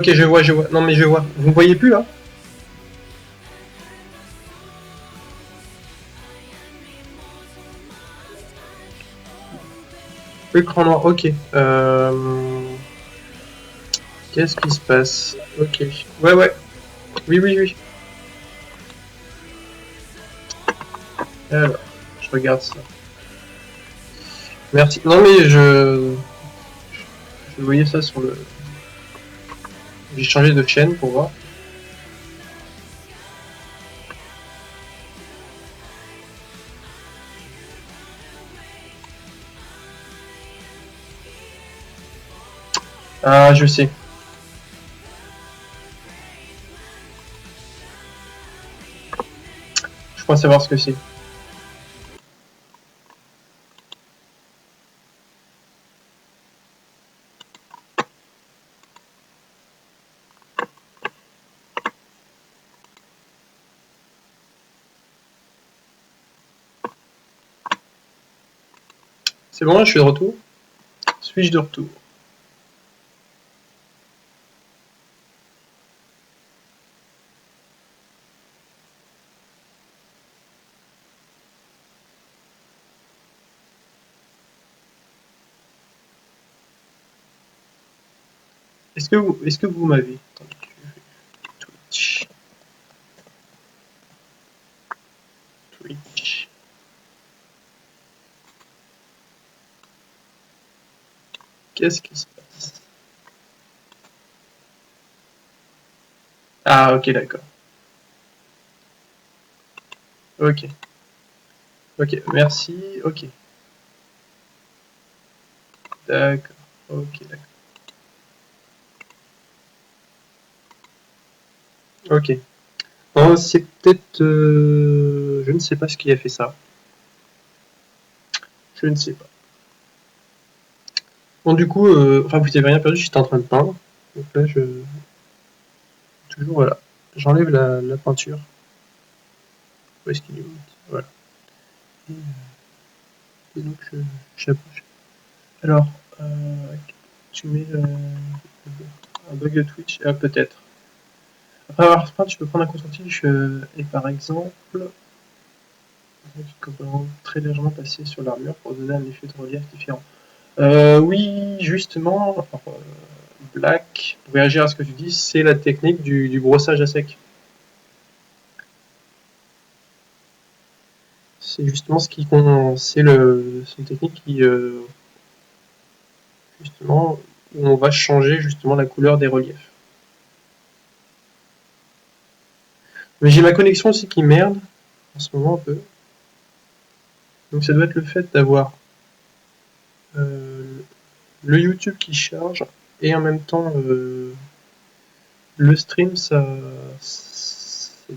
Ok, je vois, je vois. Non mais je vois. Vous me voyez plus là? Écran noir, ok. Qu'est-ce qui se passe? Ok. Ouais, ouais. Oui, oui, oui. Alors, je regarde ça. Merci. Non mais je voyais ça sur le. J'ai changé de chaîne pour voir. Ah, je sais. Je crois savoir ce que c'est. C'est bon, je suis de retour. Suis-je de retour? Est-ce que vous m'avez? Twitch. Twitch. Qu'est-ce qui se passe? Ah, ok, d'accord. Ok. Ok, merci. Ok. D'accord. Ok, d'accord. Ok. Non, c'est peut-être. Je ne sais pas ce qui a fait ça. Je ne sais pas. Bon, du coup, enfin, vous n'avez rien perdu, j'étais en train de peindre. Donc là, je. Toujours, voilà. J'enlève la peinture. Où est-ce qu'il est? Voilà. Et donc, j'approche. Alors, tu mets un bug de Twitch, peut-être. Après avoir peint, tu peux prendre un coton-tige et par exemple, très légèrement passer sur l'armure pour donner un effet de relief différent. Oui, justement, Black, pour réagir à ce que tu dis, c'est la technique du brossage à sec. C'est justement ce qui c'est une technique qui justement où on va changer justement la couleur des reliefs. Mais j'ai ma connexion aussi qui merde en ce moment un peu. Donc ça doit être le fait d'avoir euh, le YouTube qui charge et en même temps le stream ça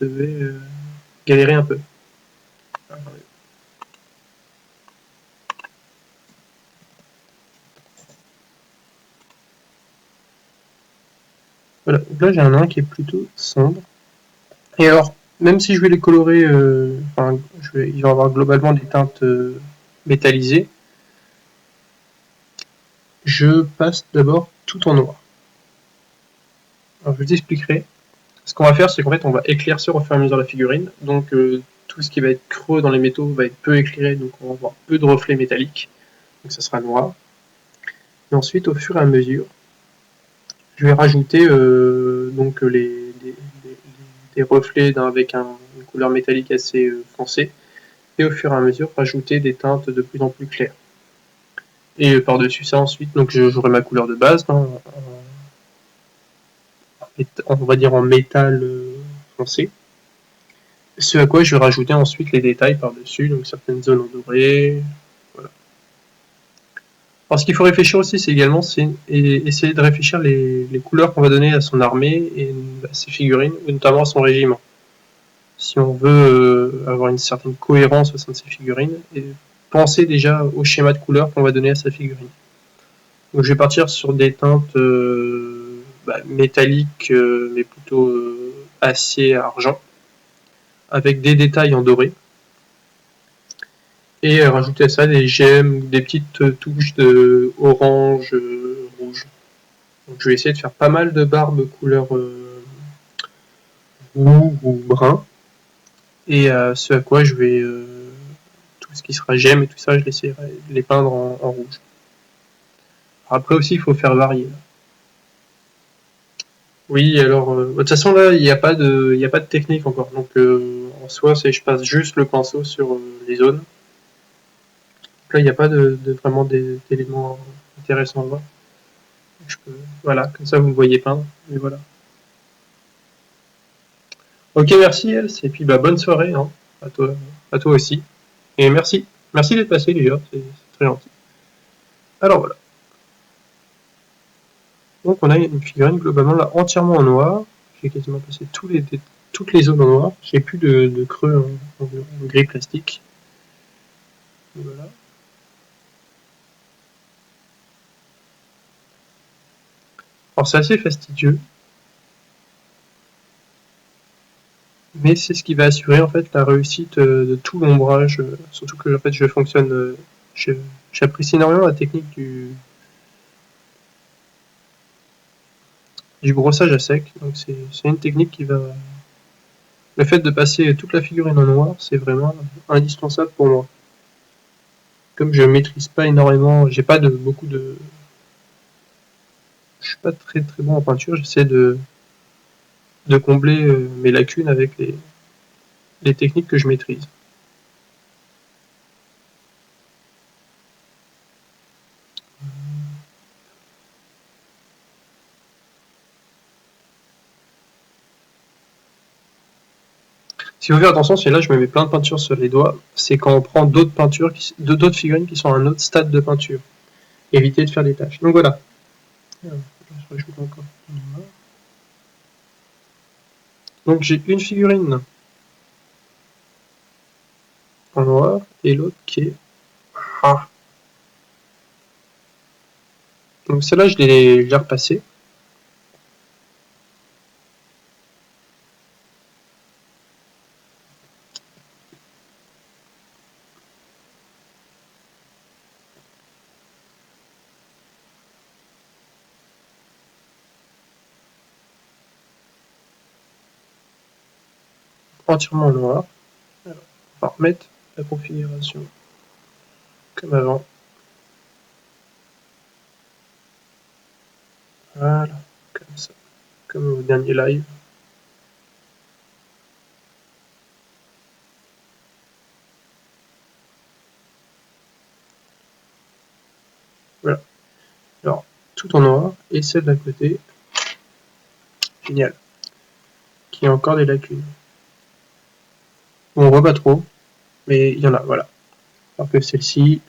devait galérer un peu. Voilà, donc là j'ai un nain qui est plutôt sombre. Et alors, même si je vais les colorer, enfin, ils vont avoir globalement des teintes métallisées, je passe d'abord tout en noir. Alors je vous expliquerai. Ce qu'on va faire, c'est qu'en fait, on va éclaircir au fur et à mesure la figurine. Donc tout ce qui va être creux dans les métaux va être peu éclairé, donc on va avoir peu de reflets métalliques. Donc ça sera noir. Et ensuite, au fur et à mesure, je vais rajouter donc des reflets avec une couleur métallique assez foncée. Et au fur et à mesure, rajouter des teintes de plus en plus claires. Et par-dessus ça, ensuite, donc j'aurai ma couleur de base, hein, on va dire en métal foncé. Ce à quoi je vais rajouter ensuite les détails par-dessus, donc certaines zones en doré. Voilà. Alors ce qu'il faut réfléchir aussi, c'est également essayer de réfléchir les couleurs qu'on va donner à son armée et à ses figurines, notamment à son régiment. Si on veut avoir une certaine cohérence au sein de ses figurines, et penser déjà au schéma de couleurs qu'on va donner à sa figurine. Donc je vais partir sur des teintes métalliques, mais plutôt acier argent, avec des détails en doré. Et rajouter à ça des gemmes, des petites touches de orange, rouge. Donc je vais essayer de faire pas mal de barbes couleur roux ou brun. Et ce à quoi je vais tout ce qui sera gemme et tout ça, je essaierai de les peindre en rouge. Après aussi, il faut faire varier. Oui, alors de toute façon là, il y a pas de technique encore. Donc en soi, c'est je passe juste le pinceau sur les zones. Donc là, il n'y a pas de vraiment d'éléments intéressants à voir. Je peux, voilà, comme ça vous me voyez peindre. Et voilà. Ok, merci Els, et puis bah bonne soirée hein, à toi aussi. Et merci d'être passé les gars, c'est très gentil. Alors voilà. Donc on a une figurine globalement là entièrement en noir. J'ai quasiment passé toutes les zones en noir. J'ai plus de creux en gris plastique. Voilà. Alors c'est assez fastidieux, mais c'est ce qui va assurer en fait la réussite de tout l'ombrage. Surtout que en fait je fonctionne, j'apprécie énormément la technique du brossage à sec. Donc c'est une technique qui va, le fait de passer toute la figurine en noir, c'est vraiment indispensable pour moi. Comme je maîtrise pas énormément, j'ai pas de beaucoup de, je suis pas très très bon en peinture. J'essaie de combler mes lacunes avec les techniques que je maîtrise. Si vous faites attention, c'est là je me mets plein de peinture sur les doigts, c'est quand on prend d'autres peintures, d'autres figurines qui sont à un autre stade de peinture. Éviter de faire des tâches. Donc voilà. Donc j'ai une figurine en noir et l'autre qui est. Ah. Donc celle-là je l'ai repassée. Entièrement en noir. Alors, on va remettre la configuration comme avant. Voilà, comme ça. Comme au dernier live. Voilà. Alors, tout en noir. Et celle d'à côté. Génial. Qui a encore des lacunes. On voit pas trop. Mais il y en a, voilà. Alors que celle-ci.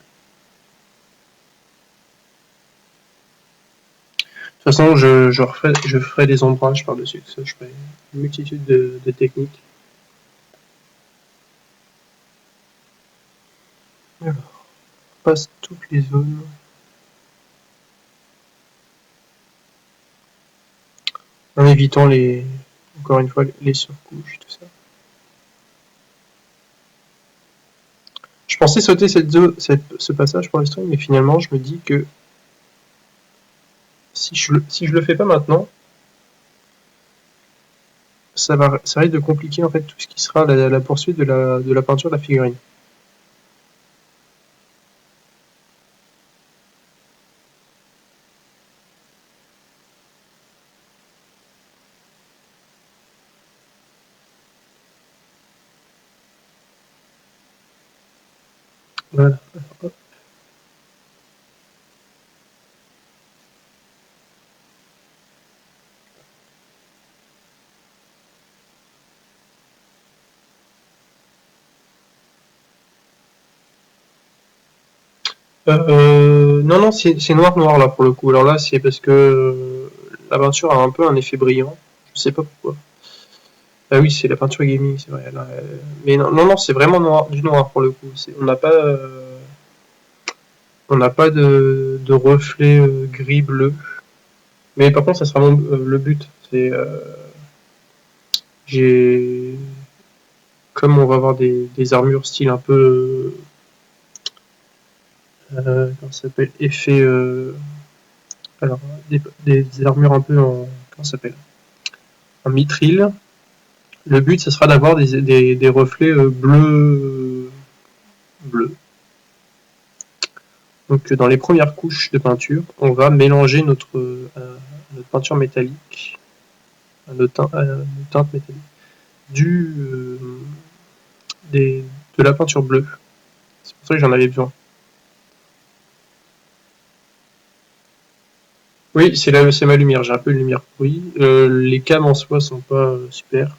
De toute façon, je ferai des ombrages par-dessus. Ça, je ferai une multitude de techniques. Alors, on passe toutes les zones. En évitant encore une fois, les surcouches, tout ça. Je pensais sauter ce passage pour le stream, mais finalement, je me dis que si je le fais pas maintenant, ça risque de compliquer en fait tout ce qui sera la poursuite de la peinture de la figurine. Voilà. Hop. Non, non, c'est noir là pour le coup. Alors là, c'est parce que la peinture a un peu un effet brillant. Je sais pas pourquoi. Ah oui, c'est la peinture gaming, c'est vrai. Là, mais non, non, non, c'est vraiment du noir pour le coup. On n'a pas de reflet gris-bleu. Mais par contre, ça sera le but. C'est j'ai comme on va avoir des armures style un peu comment ça s'appelle effet Alors, des armures un peu en... comment ça s'appelle? En mithril. Le but, ce sera d'avoir des reflets bleus. Donc, dans les premières couches de peinture, on va mélanger notre peinture métallique, notre teinte métallique, du, de la peinture bleue. C'est pour ça que j'en avais besoin. Oui, c'est ma lumière, j'ai un peu de lumière pourrie. Les cams en soi sont pas super.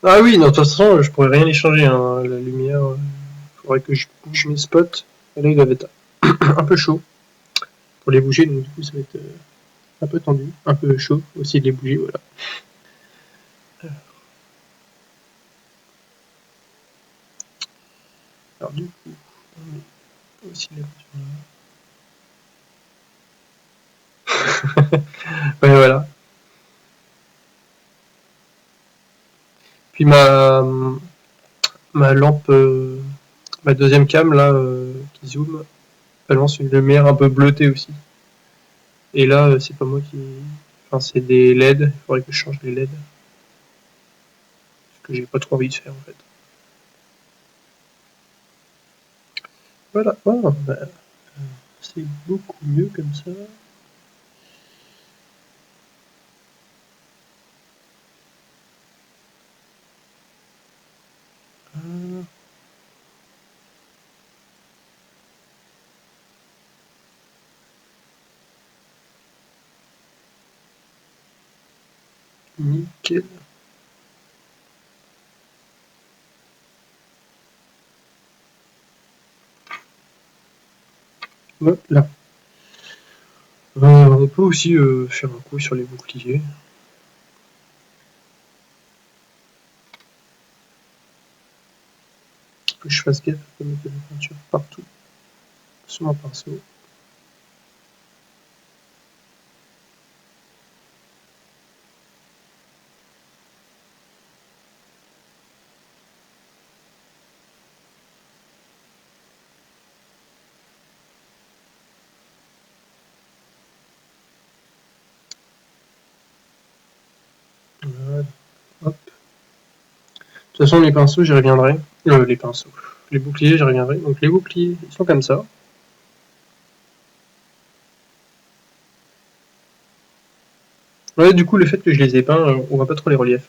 Ah oui, non, de toute façon, je pourrais rien y changer, hein. La lumière, faudrait que je bouge mes spots. Et là, ils doivent être un peu chauds pour les bouger, donc du coup, ça va être un peu tendu, un peu chaud aussi de les bouger, voilà. Alors du coup, on met aussi la peinture là. Ouais, voilà. Puis ma lampe, ma deuxième cam là, qui zoom, elle lance une lumière un peu bleutée aussi. Et là, c'est pas moi qui. Enfin, c'est des LED, il faudrait que je change les LED. Ce que j'ai pas trop envie de faire en fait. Voilà, oh, bah, c'est beaucoup mieux comme ça. Ah, nickel. Hop là. On peut aussi faire un coup sur les boucliers. Que je fasse gaffe à mettre de la peinture partout sur mon pinceau. Voilà. Hop. De toute façon, les pinceaux, j'y reviendrai. Les pinceaux. Les boucliers, j'y reviendrai. Donc les boucliers, ils sont comme ça. Ouais, du coup, le fait que je les ai peints, on voit pas trop les reliefs.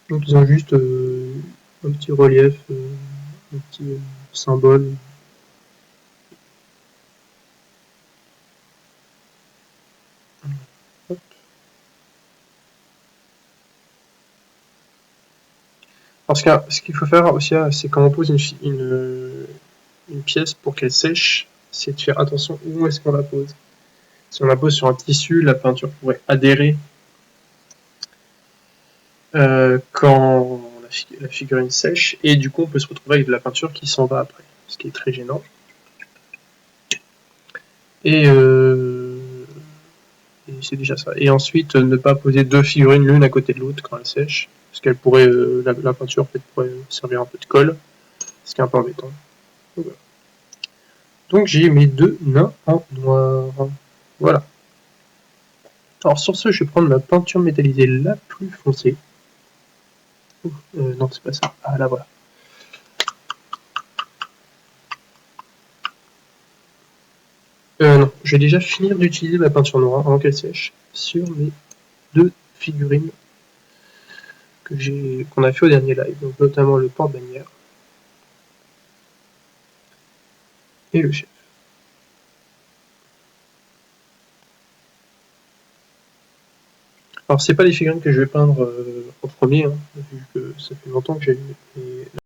Donc ils ont juste un petit relief, un petit symbole. Hop. Parce que ce qu'il faut faire aussi, c'est quand on pose une pièce pour qu'elle sèche, c'est de faire attention où est-ce qu'on la pose. Si on la pose sur un tissu, la peinture pourrait adhérer quand la figurine sèche, et du coup on peut se retrouver avec de la peinture qui s'en va après, ce qui est très gênant. Et, et c'est déjà ça. Et ensuite, ne pas poser deux figurines l'une à côté de l'autre quand elles sèchent, parce qu'elle pourrait, la peinture peut pourrait servir un peu de colle, ce qui est un peu embêtant. Donc, voilà. Donc j'ai mes deux nains en noir. Voilà. Alors sur ce, je vais prendre ma peinture métallisée la plus foncée. Non, c'est pas ça. Ah là voilà. Non, je vais déjà finir d'utiliser ma peinture noire avant qu'elle sèche sur mes deux figurines qu'on a fait au dernier live, donc notamment le porte-bannière et le chef. Alors c'est pas les figurines que je vais peindre en premier, hein, vu que ça fait longtemps que j'ai